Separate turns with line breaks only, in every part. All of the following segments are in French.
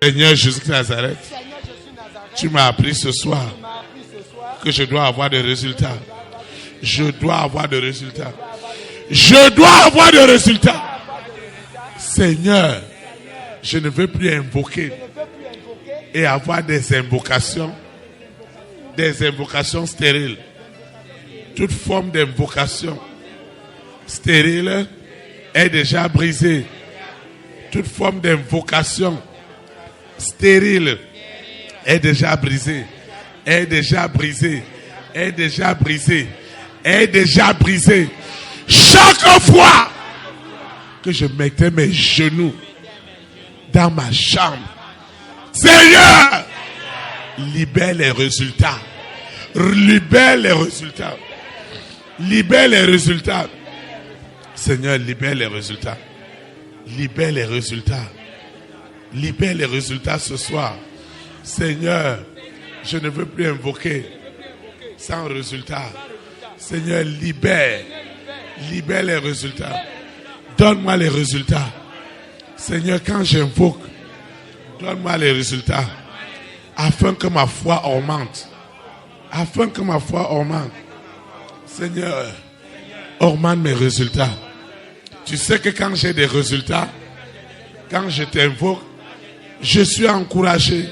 Seigneur Jésus de Nazareth, tu m'as appris ce soir que je dois avoir des résultats. Je dois avoir des résultats. Je dois avoir des résultats. Seigneur, je ne veux plus invoquer et avoir des invocations stériles. Toute forme d'invocation stérile est déjà brisée. Toute forme d'invocation stérile est déjà brisée. Est déjà brisée. Est déjà brisée. Est déjà brisée. Chaque fois que je mettais mes genoux dans ma chambre, Seigneur, libère les résultats. Libère les résultats. Libère les résultats. Seigneur, libère les résultats. Libère les résultats. Libère les résultats ce soir. Seigneur, je ne veux plus invoquer sans résultat. Seigneur, libère. Libère les résultats. Donne-moi les résultats. Seigneur, quand j'invoque, donne-moi les résultats. Afin que ma foi augmente. Afin que ma foi augmente. Seigneur, augmente mes résultats. Tu sais que quand j'ai des résultats, quand je t'invoque, je suis encouragé.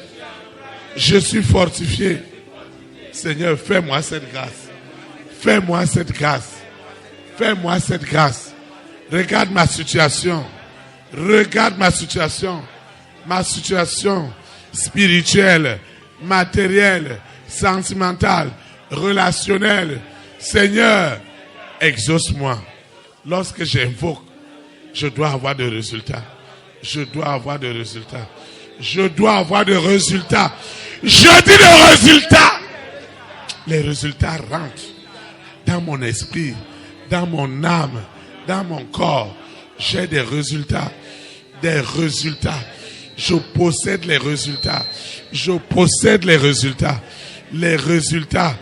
Je suis fortifié. Seigneur, fais-moi cette grâce. Fais-moi cette grâce. Fais-moi cette grâce. Regarde ma situation. Regarde ma situation. Ma situation spirituelle, matérielle, sentimentale, relationnelle. Seigneur, exauce-moi. Lorsque j'invoque, je dois avoir des résultats. Je dois avoir des résultats. Je dois avoir des résultats. Je dis des résultats. Les résultats rentrent dans mon esprit, dans mon âme, dans mon corps. J'ai des résultats. Des résultats. Je possède les résultats. Je possède les résultats. Les résultats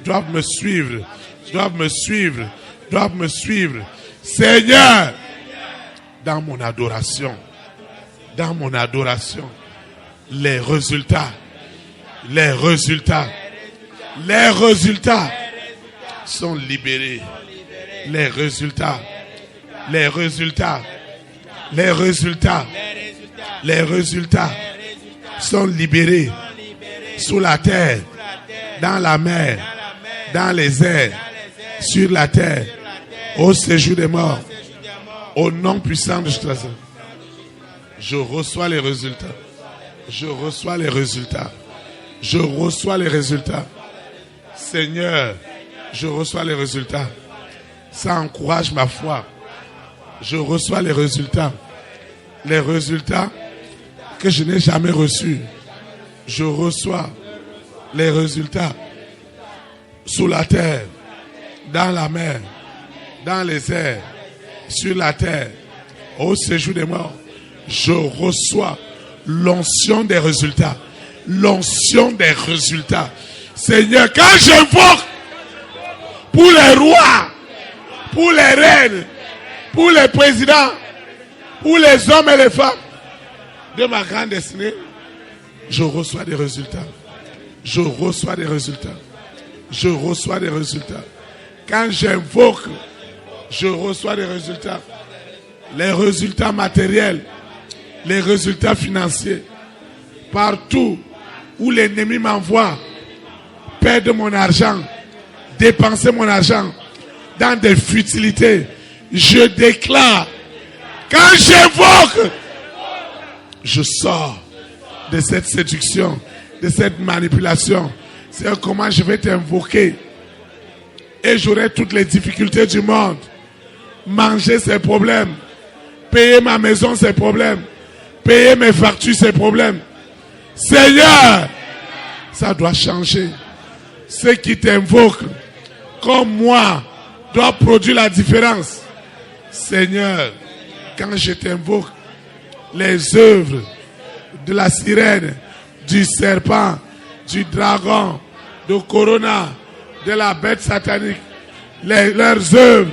doivent me suivre. Doivent me suivre. Doivent me suivre. Seigneur, dans mon adoration. Dans mon adoration. Les résultats. Les résultats. Les résultats sont libérés. Les résultats. Les résultats. Les résultats. Les résultats sont libérés sous la terre, dans la mer, dans les airs, sur la terre, au séjour des morts, au nom puissant de Jésus. Je reçois les résultats. Je reçois les résultats. Je reçois les résultats. Seigneur, je reçois les résultats. Ça encourage ma foi. Je reçois les résultats. Les résultats que je n'ai jamais reçus. Je reçois les résultats sous la terre, dans la mer, dans les airs, sur la terre, au séjour des morts. Je reçois l'onction des résultats. L'onction des résultats. Seigneur, quand j'invoque pour les rois, pour les reines, pour les présidents, pour les hommes et les femmes de ma grande destinée, je reçois des résultats. Je reçois des résultats. Je reçois des résultats. Quand j'invoque, je reçois des résultats. Les résultats matériels, les résultats financiers. Partout où l'ennemi m'envoie perdre mon argent, dépenser mon argent dans des futilités, je déclare, quand j'invoque, je sors de cette séduction, de cette manipulation. C'est comment je vais t'invoquer et j'aurai toutes les difficultés du monde. Manger, c'est problème. Payer ma maison, c'est problème. Payer mes factures, c'est problème. Seigneur, ça doit changer. Ceux qui t'invoquent, comme moi, doivent produire la différence. Seigneur, quand je t'invoque, les œuvres de la sirène, du serpent, du dragon, de Corona, de la bête satanique, leurs œuvres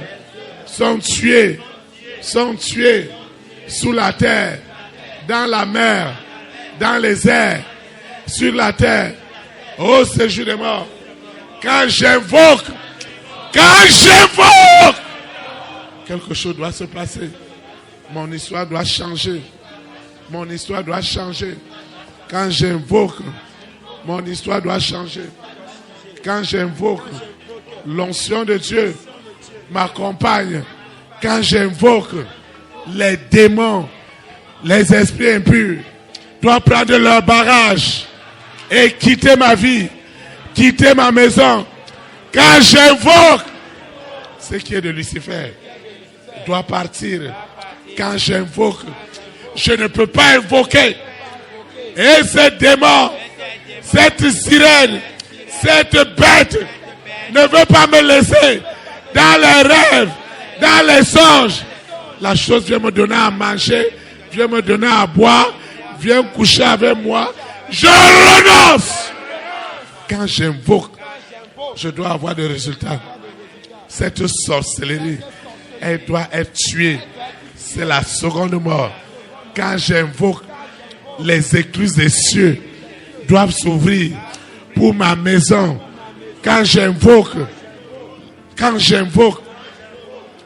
sont tuées sous la terre, dans la mer, dans les airs, sur la terre, au séjour des morts. Quand j'invoque, quelque chose doit se passer. Mon histoire doit changer. Mon histoire doit changer. Quand j'invoque, mon histoire doit changer. Quand j'invoque, l'onction de Dieu m'accompagne. Quand j'invoque, les démons, les esprits impurs doivent prendre leur barrage et quitter ma vie, quitter ma maison. Quand j'invoque, ce qui est de Lucifer doit partir. Quand j'invoque, je ne peux pas invoquer. Et ce démon, cette sirène, cette bête ne veut pas me laisser dans les rêves, dans les songes. La chose vient me donner à manger, vient me donner à boire, vient coucher avec moi. Je renonce. Quand j'invoque, je dois avoir des résultats. Cette sorcellerie, elle doit être tuée. C'est la seconde mort. Quand j'invoque, les écluses des cieux doivent s'ouvrir pour ma maison. Quand j'invoque,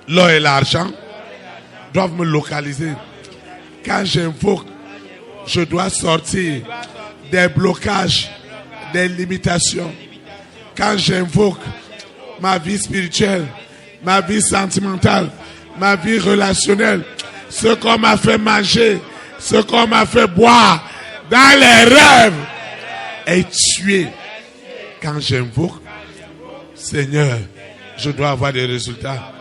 l'or et l'argent doivent me localiser. Quand j'invoque, je dois sortir des blocages, des limitations. Quand j'invoque, ma vie spirituelle, ma vie sentimentale, ma vie relationnelle, ce qu'on m'a fait manger, ce qu'on m'a fait boire dans les rêves est tué. Quand j'invoque, Seigneur, je dois avoir des résultats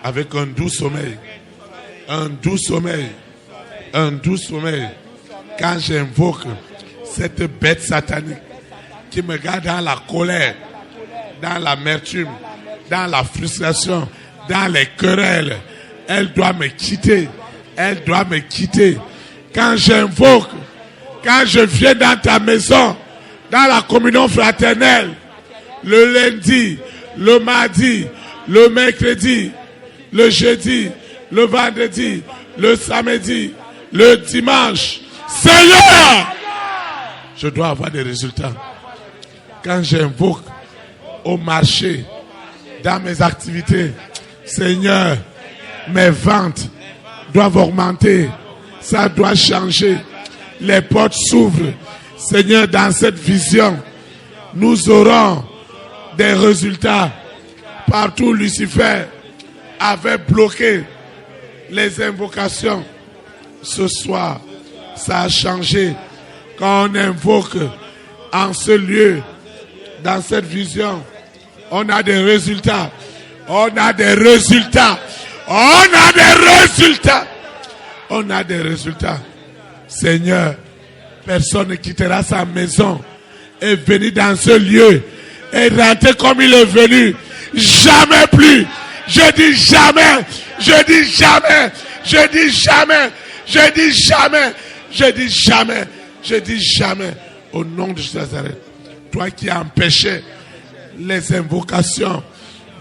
avec un doux sommeil. Un doux sommeil. Un doux sommeil. Quand j'invoque cette bête satanique qui me garde dans la colère, dans l'amertume, dans la frustration, dans les querelles, elle doit me quitter. Elle doit me quitter. Quand j'invoque, quand je viens dans ta maison, dans la communion fraternelle, le lundi, le mardi, le mercredi, le jeudi, le vendredi, le samedi, le dimanche, Seigneur, je dois avoir des résultats. Quand j'invoque au marché, dans mes activités, Seigneur, mes ventes doivent augmenter. Ça doit changer. Les portes s'ouvrent. Seigneur, dans cette vision, nous aurons des résultats. Partout, Lucifer avait bloqué les invocations. Ce soir, ça a changé. Quand on invoque en ce lieu, dans cette vision, on a des résultats. On a des résultats. On a des résultats. On a des résultats. Seigneur, personne ne quittera sa maison et venir dans ce lieu et rentrer comme il est venu. Jamais plus. Je dis jamais. Je dis jamais. Je dis jamais. Je dis jamais. Je dis jamais. Je dis jamais. Au nom de Jésus Nazareth. Toi qui as empêché les invocations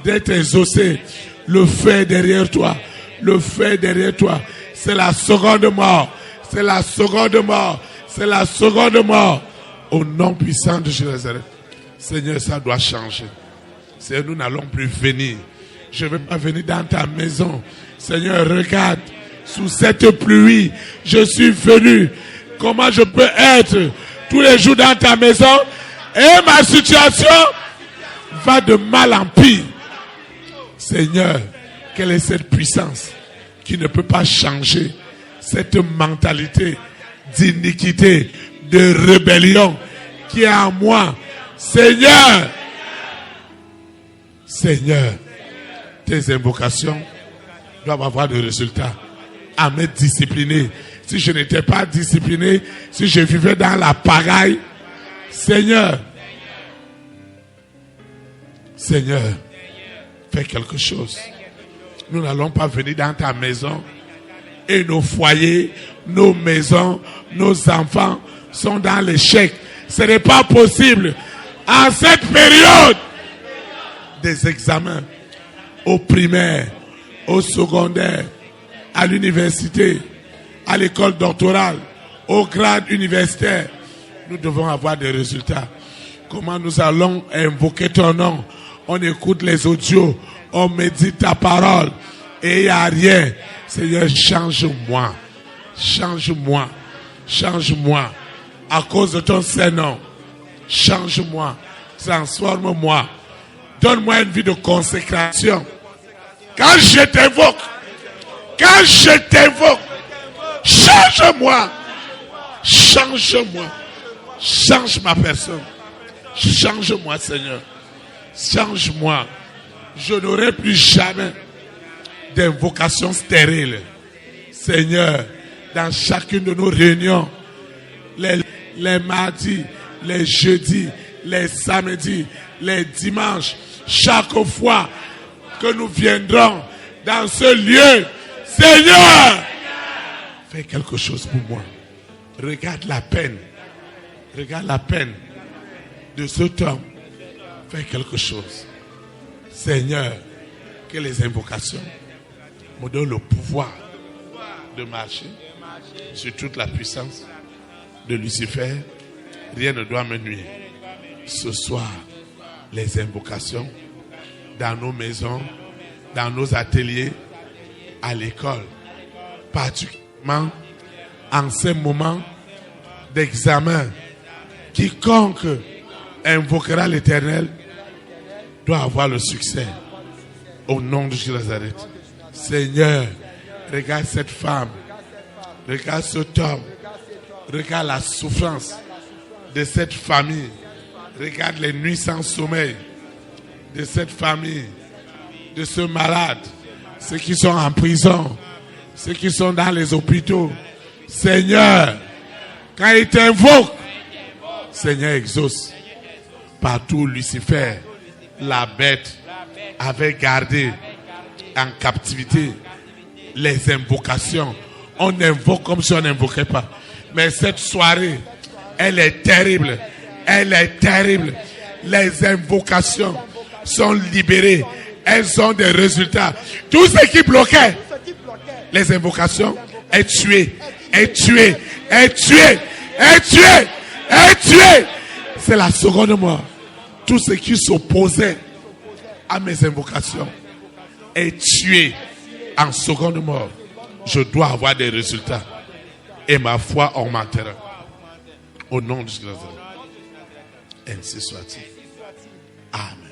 d'être exaucées, le fait derrière toi. Le fait derrière toi. C'est la seconde mort. C'est la seconde mort. C'est la seconde mort. Au nom puissant de Jésus Nazareth. Seigneur, ça doit changer. Seigneur, nous n'allons plus venir. Je ne vais pas venir dans ta maison. Seigneur, regarde. Sous cette pluie, je suis venu. Comment je peux être tous les jours dans ta maison et ma situation va de mal en pire. Seigneur, quelle est cette puissance qui ne peut pas changer cette mentalité d'iniquité, de rébellion qui est en moi. Seigneur, Seigneur, tes invocations doivent avoir des résultats. À me discipliner. Si je n'étais pas discipliné, si je vivais dans la pagaille, Seigneur, Seigneur, fais quelque chose. Nous n'allons pas venir dans ta maison et nos foyers, nos maisons, nos enfants sont dans l'échec. Ce n'est pas possible. En cette période des examens, au primaire, au secondaire, à l'université, à l'école doctorale, au grade universitaire, nous devons avoir des résultats. Comment nous allons invoquer ton nom? On écoute les audios, on médite ta parole et il n'y a rien. Seigneur, change-moi. Change-moi. Change-moi. À cause de ton Saint-Nom. Change-moi. Transforme-moi. Donne-moi une vie de consécration. Quand je t'invoque, change-moi. Change-moi. Change ma personne. Change-moi, Seigneur. Change-moi. Je n'aurai plus jamais d'invocation stérile. Seigneur, dans chacune de nos réunions, les mardis, les jeudis, les samedis, les dimanches, chaque fois que nous viendrons dans ce lieu, Seigneur, fais quelque chose pour moi. Regarde la peine. Regarde la peine de cet homme. Fais quelque chose. Seigneur, que les invocations me donnent le pouvoir de marcher sur toute la puissance de Lucifer. Rien ne doit me nuire. Ce soir, les invocations dans nos maisons, dans nos ateliers, à l'école, particulièrement en ces moments d'examen, quiconque invoquera l'Éternel doit avoir le succès. Au nom de Jésus de Nazareth. Seigneur, regarde cette femme, regarde cet homme, regarde la souffrance de cette famille, regarde les nuits sans sommeil de cette famille, de ce malade, ceux qui sont en prison, ceux qui sont dans les hôpitaux. Seigneur, quand ils t'invoquent, Seigneur, exauce. Partout Lucifer, la bête, avait gardé en captivité les invocations. On invoque comme si on n'invoquait pas. Mais cette soirée, elle est terrible. Elle est terrible. Les invocations sont libérées. Elles ont des résultats. Tout ce qui bloquait les invocations est tué. Est tué. Est tué. Est tué. Est tué. C'est la seconde mort. Tout ce qui s'opposait à mes invocations est tué en seconde mort. Je dois avoir des résultats. Et ma foi augmentera. Au nom de Jésus. Ainsi soit-il. Amen.